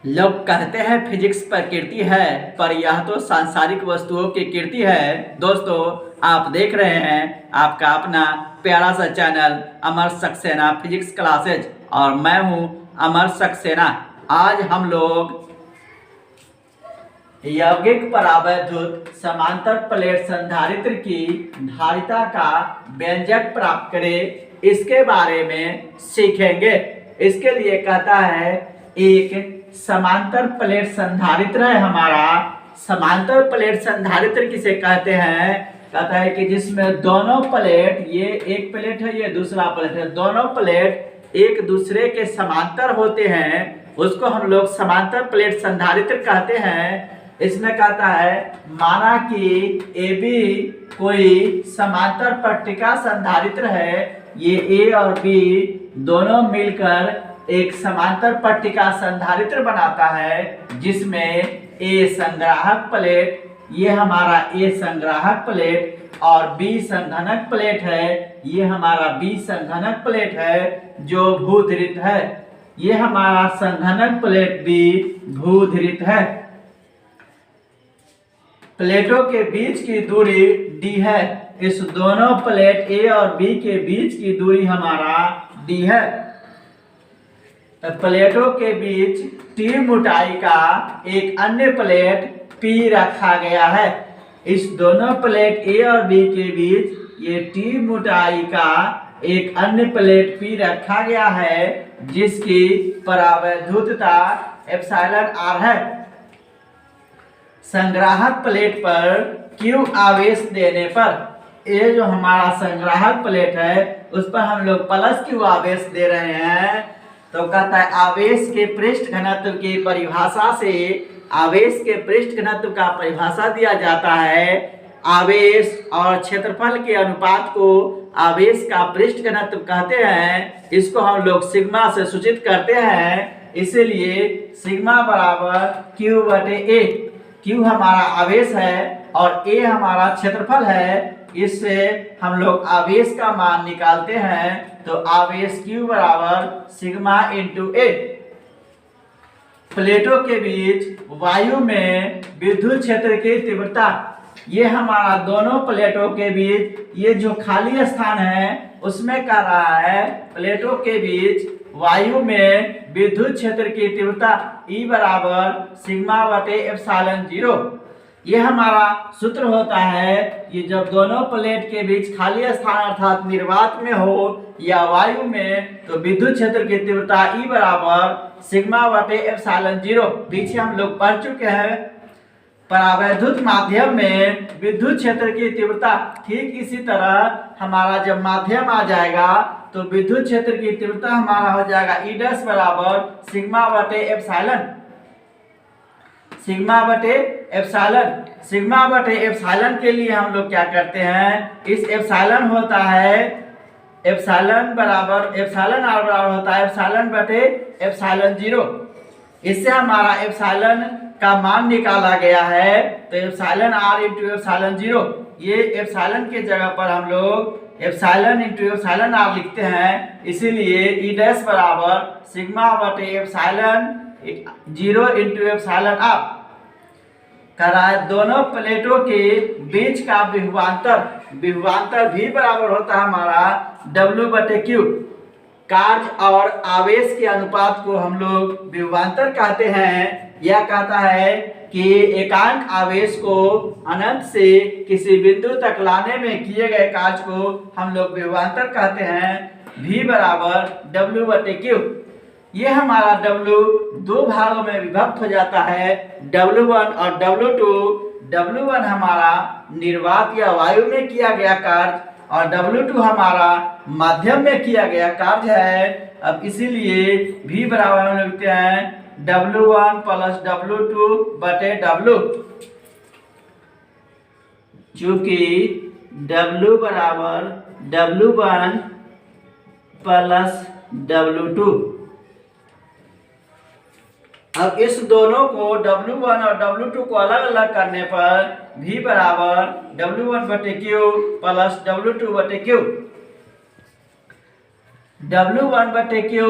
लोग कहते हैं फिजिक्स प्रकृति है, पर यह तो सांसारिक वस्तुओं की कृति है। दोस्तों, आप देख रहे हैं आपका अपना प्यारा सा चैनल अमर सक्सेना फिजिक्स क्लासेज और मैं हूं अमर सक्सेना। आज हम लोग यौगिक परावैद्युत समांतर प्लेट संधारित्र की धारिता का व्यंजक प्राप्त करें, इसके बारे में सीखेंगे। इसके लिए कहता है एक समांतर प्लेट संधारित्र है हमारा। समांतर प्लेट संधारित्र किसे कहते हैं? कहता है कि जिसमें दोनों प्लेट, ये एक प्लेट है, ये दूसरा प्लेट है, दोनों प्लेट एक दूसरे के समांतर होते हैं, उसको हम लोग समांतर प्लेट संधारित्र कहते हैं। इसमें कहता है माना कि AB कोई समांतर पट्टिका संधारित्र है, ये A और B दोनों मिलकर एक समांतर पट्टिका संधारित्र बनाता है, जिसमें A संग्राहक प्लेट, ये हमारा A संग्राहक प्लेट और B संघनक प्लेट है, ये हमारा B संघनक प्लेट है जो भूधृत है। ये हमारा संघनक प्लेट B भूधृत है। प्लेटों के बीच की दूरी D है। इस दोनों प्लेट A और B के बीच की दूरी हमारा D है। प्लेटों के बीच T मोटाई का एक अन्य प्लेट P रखा गया है। इस दोनों प्लेट A और B के बीच ये T मोटाई का एक अन्य प्लेट P रखा गया है, जिसकी परावैद्युतता एप्सिलॉन r है। संग्राहक प्लेट पर Q आवेश देने पर, ये जो हमारा संग्राहक प्लेट है उस पर हम लोग प्लस Q आवेश दे रहे हैं, तो कहता है आवेश के पृष्ठ घनत्व की परिभाषा से, आवेश के पृष्ठ घनत्व का परिभाषा दिया जाता है। आवेश और क्षेत्रफल के अनुपात को आवेश का पृष्ठ घनत्व कहते हैं। इसको हम लोग सिग्मा से सूचित करते हैं, इसीलिए सिग्मा बराबर Q बटे A। Q हमारा आवेश है और A हमारा क्षेत्रफल है। इससे हम लोग आवेश का मान निकालते हैं, तो आवेश Q बराबर सिग्मा इंटू A। प्लेटों के बीच वायु में विद्युत क्षेत्र की तीव्रता, ये हमारा दोनों प्लेटों के बीच ये जो खाली स्थान है उसमें कह रहा है प्लेटों के बीच वायु में विद्युत क्षेत्र की तीव्रता E बराबर सिग्मा बटे एप्सिलॉन 0। ये हमारा सूत्र होता है, ये जब दोनों प्लेट के बीच खाली स्थान अर्थात निर्वात में हो या वायु में, तो विद्युत क्षेत्र की तीव्रता E बराबर सिग्मा बटे एप्सिलॉन 0। पीछे हम लोग पढ़ चुके हैं परावैद्युत माध्यम में विद्युत क्षेत्र की तीव्रता। ठीक इसी तरह हमारा जब माध्यम आ जाएगा तो विद्युत क्षेत्र की तीव्रता हमारा हो जाएगा E डैश बराबर सिग्मा बटे एप्सिलॉन, सिग्मा बटे एप्सिलॉन। सिग्मा बटे एप्सिलॉन के लिए हम लोग क्या करते हैं, इस एप्सिलॉन होता है एप्सिलॉन बराबर एप्सिलॉन r बराबर होता है एप्सिलॉन बटे एप्सिलॉन 0। इससे हमारा एप्सिलॉन का मान निकाला गया है, तो एप्सिलॉन r इंटू एप्सिलॉन 0। ये एप्सिलॉन के जगह पर हम लोग एप्सिलॉन इंटू एप्सिलॉन r लिखते हैं, इसीलिए E डैश बराबर सिग्मा बटे एप्सिलॉन 0 इंटू एप्सिलॉन r। कह रहा है दोनों प्लेटों के बीच का विभवांतर V बराबर होता है हमारा W बटे Q। कार्य और आवेश के अनुपात को हम लोग विभवांतर कहते हैं। यह कहता है कि एकांक आवेश को अनंत से किसी बिंदु तक लाने में किए गए कार्य को हम लोग विभवांतर कहते हैं। V बराबर W बटे Q। ये हमारा W दो भागों में विभक्त हो जाता है, W1 और W2। W1 हमारा निर्वात या वायु में किया गया कार्य और W2 हमारा माध्यम में किया गया कार्य है। अब इसीलिए V बराबर हम लिखते हैं W1 प्लस W2 बटे W। चूंकि W बराबर W1 प्लस W2। अब इस दोनों को W1 और W2 को अलग अलग करने पर V बराबर W1 बटे Q प्लस W2 बटे Q। W1/Q।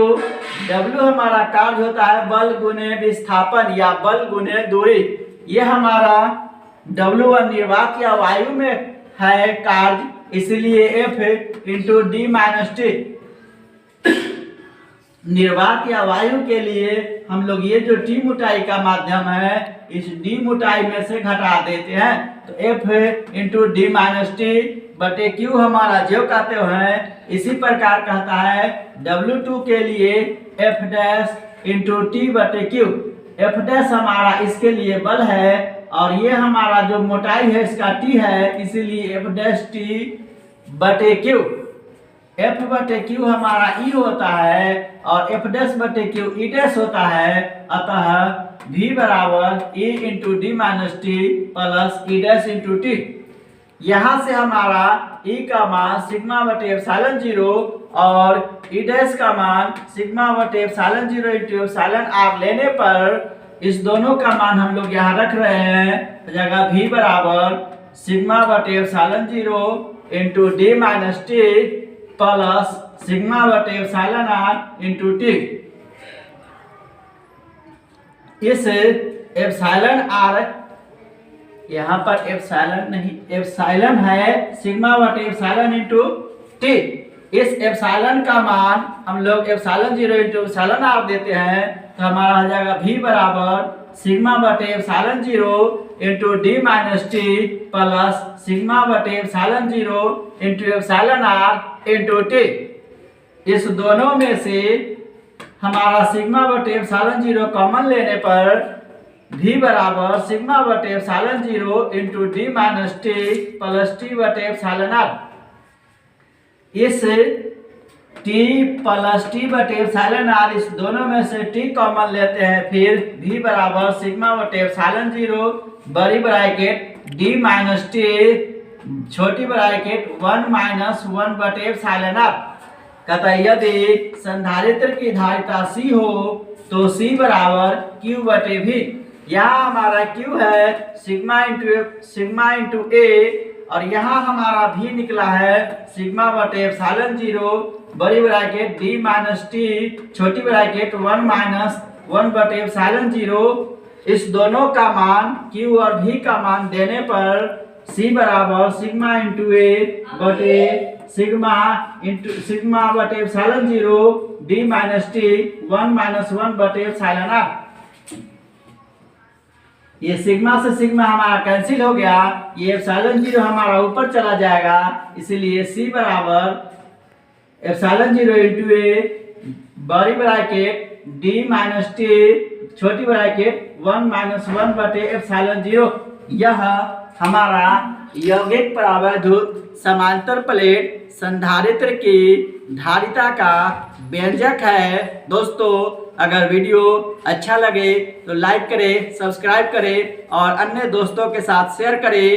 W हमारा कार्य होता है बल गुने विस्थापन या बल गुने दूरी। ये हमारा W1 निर्वात या वायु में है कार्य, इसलिए F into d minus T. निर्वात या वायु के लिए हम लोग ये जो टी मोटाई का माध्यम है इस डी मोटाई में से घटा देते हैं, तो F into d minus T बटे क्यू हमारा जो कहते हैं इसी प्रकार कहता है W2 के लिए F डैश इंटू टी बटे क्यू। F डैश हमारा इसके लिए बल है और ये हमारा जो मोटाई है इसका टी है, इसीलिए F डैश टी बटे क्यू। F बटे क्यू हमारा E होता है और F डैश बटे क्यू E डैश होता है, अतः V बराबर E into d minus t plus E dash into T. यहाँ से हमारा E का मान सिग्मा बटे एप्सिलॉन 0 और E डैश का मान सिग्मा बटे एप्सिलॉन 0 इंटू एप्सिलॉन R लेने पर इस दोनों का मान हम लोग यहाँ रख रहे हैं, जगह V बराबर सिग्मा बटे epsilon 0 into d minus t plus sigma बटे एप्सिलॉन R इंटू टी। इस एप्सिलॉन R यहाँ पर एप्सिलॉन नहीं, एप्सिलॉन है सिग्मा बटे एप्सिलॉन इंटू टी। इस एप्सिलॉन का मान हम लोग एप्सिलॉन 0 इंटू एप्सिलॉन R देते हैं, तो हमारा आ जाएगा V बराबर सिग्मा बटे epsilon 0 into d minus t plus sigma बटे epsilon 0 into epsilon R into t. इस दोनों में से हमारा सिग्मा बटे एप्सिलॉन 0 कॉमन लेने पर V बराबर सिग्मा बटे epsilon 0 into d minus t plus T बटे एप्सिलॉन R। इस टी प्लस टी बटे एप्सिलॉन R इस दोनों में से टी कॉमन लेते हैं, फिर V बराबर सिग्मा बटे एप्सिलॉन 0 बड़ी ब्रैकेट डी माइनस टी छोटी ब्रैकेट 1 माइनस 1 बटे एप्सिलॉन R। कहता है यदि संधारित्र की धारिता C हो तो C बराबर Q बटे V। यहाँ हमारा Q है सिग्मा इंटू A और यहाँ हमारा V निकला है सिग्मा बटे एप्सिलॉन 0 बड़ी ब्रैकेट डी माइनस टी छोटी ब्रैकेट 1 माइनस 1 बटे एप्सिलॉन 0। इस दोनों का मान Q और V का मान देने पर C बराबर सिग्मा इंटू A बटे सिग्मा बटे epsilon 0 D minus T 1 minus 1 बटे एप्सिलॉन R। ये सिग्मा से सिग्मा हमारा कैंसिल हो गया, ये एप्सिलॉन 0 हमारा ऊपर चला जाएगा, इसीलिए C बराबर एप्सिलॉन 0 इंटू A बड़ी ब्रैकेट डी माइनस टी छोटी ब्रैकेट 1 माइनस 1 बटे एप्सिलॉन 0। यह हमारा यौगिक परावैद्युत समांतर प्लेट संधारित्र की धारिता का व्यंजक है। दोस्तों अगर वीडियो अच्छा लगे तो लाइक करें, सब्सक्राइब करें और अन्य दोस्तों के साथ शेयर करें।